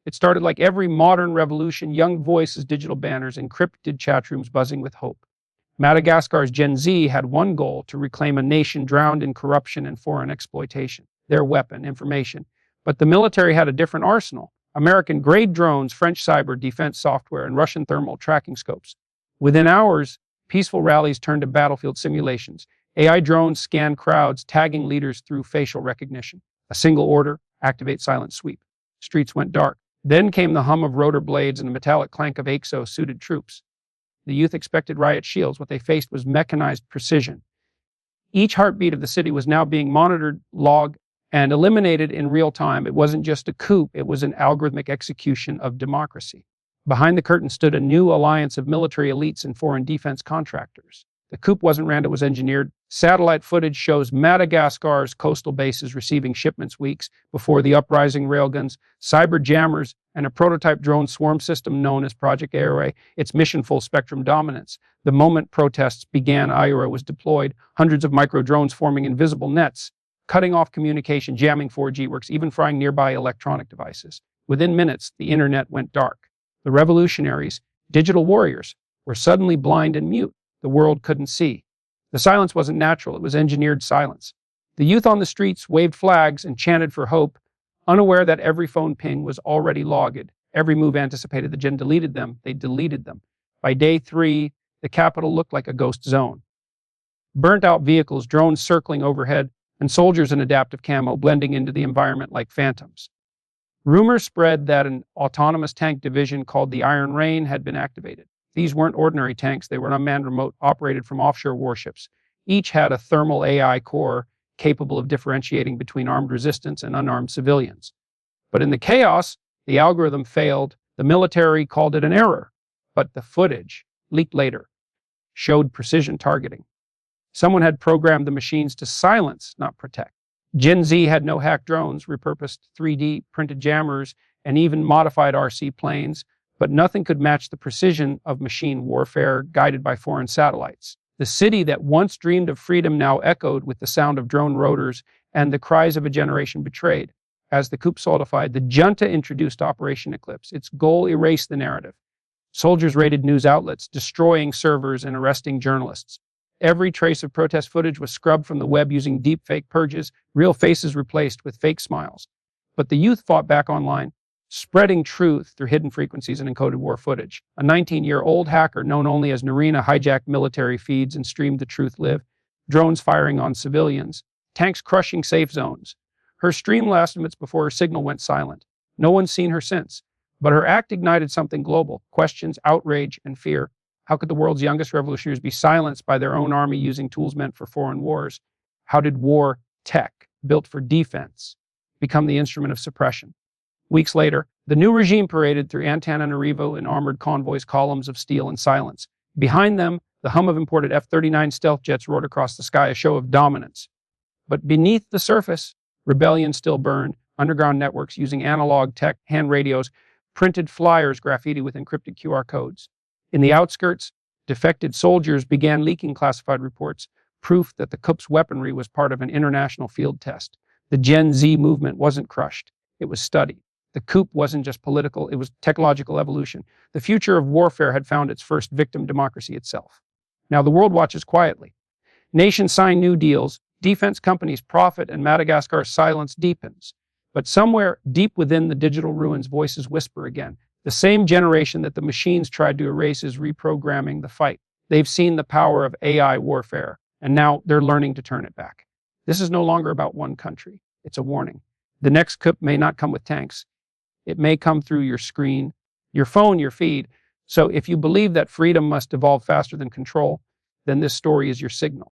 It started like every modern revolution, young voices, digital banners, encrypted chat rooms buzzing with hope. Madagascar's Gen Z had one goal: to reclaim a nation drowned in corruption and foreign exploitation. Their weapon, information. But the military had a different arsenal: American-grade drones, French cyber defense software, and Russian thermal tracking scopes. Within hours, peaceful rallies turned to battlefield simulations. AI drones scanned crowds, tagging leaders through facial recognition. A single order: activate silent sweep. Streets went dark. Then came the hum of rotor blades and the metallic clank of exo-suited troops. The youth expected riot shields. What they faced was mechanized precision. Each heartbeat of the city was now being monitored, logged, and eliminated in real time. It wasn't just a coup, it was an algorithmic execution of democracy. Behind the curtain stood a new alliance of military elites and foreign defense contractors. The coup wasn't random, it was engineered. Satellite footage shows Madagascar's coastal bases receiving shipments weeks before the uprising railguns, cyber jammers, and a prototype drone swarm system known as Project Airway, its mission full spectrum dominance. The moment protests began, IRA was deployed, hundreds of micro drones forming invisible nets, cutting off communication, jamming 4G works, even frying nearby electronic devices. Within minutes, the internet went dark. The revolutionaries, digital warriors, were suddenly blind and mute. The world couldn't see. The silence wasn't natural, it was engineered silence. The youth on the streets waved flags and chanted for hope, unaware that every phone ping was already logged. Every move anticipated. The Gen deleted them, they deleted them. By day 3, the capital looked like a ghost zone. Burnt-out vehicles, drones circling overhead, and soldiers in adaptive camo blending into the environment like phantoms. Rumors spread that an autonomous tank division called the Iron Rain had been activated. These weren't ordinary tanks, they were unmanned remote, operated from offshore warships. Each had a thermal AI core capable of differentiating between armed resistance and unarmed civilians. But in the chaos, the algorithm failed. The military called it an error. But the footage, leaked later, showed precision targeting. Someone had programmed the machines to silence, not protect. Gen Z had no hacked drones, repurposed 3D printed jammers, and even modified RC planes, but nothing could match the precision of machine warfare guided by foreign satellites. The city that once dreamed of freedom now echoed with the sound of drone rotors and the cries of a generation betrayed. As the coup solidified, the junta introduced Operation Eclipse. Its goal: erased the narrative. Soldiers raided news outlets, destroying servers and arresting journalists. Every trace of protest footage was scrubbed from the web using deepfake purges, real faces replaced with fake smiles. But the youth fought back online, spreading truth through hidden frequencies and encoded war footage. A 19-year-old hacker known only as Narina hijacked military feeds and streamed the truth live, drones firing on civilians, tanks crushing safe zones. Her stream lasted minutes before her signal went silent. No one's seen her since. But her act ignited something global: questions, outrage, and fear. How could the world's youngest revolutionaries be silenced by their own army using tools meant for foreign wars? How did war tech, built for defense, become the instrument of suppression? Weeks later, the new regime paraded through Antananarivo in armored convoys, columns of steel and silence. Behind them, the hum of imported F-39 stealth jets roared across the sky, a show of dominance. But beneath the surface, rebellion still burned. Underground networks using analog tech, hand radios, printed flyers, graffiti with encrypted QR codes. In the outskirts, defected soldiers began leaking classified reports, proof that the coup's weaponry was part of an international field test. The Gen Z movement wasn't crushed, it was studied. The coup wasn't just political, it was technological evolution. The future of warfare had found its first victim: democracy itself. Now the world watches quietly. Nations sign new deals, defense companies profit, and Madagascar's silence deepens. But somewhere deep within the digital ruins, voices whisper again. The same generation that the machines tried to erase is reprogramming the fight. They've seen the power of AI warfare, and now they're learning to turn it back. This is no longer about one country. It's a warning. The next coup may not come with tanks. It may come through your screen, your phone, your feed. So if you believe that freedom must evolve faster than control, then this story is your signal.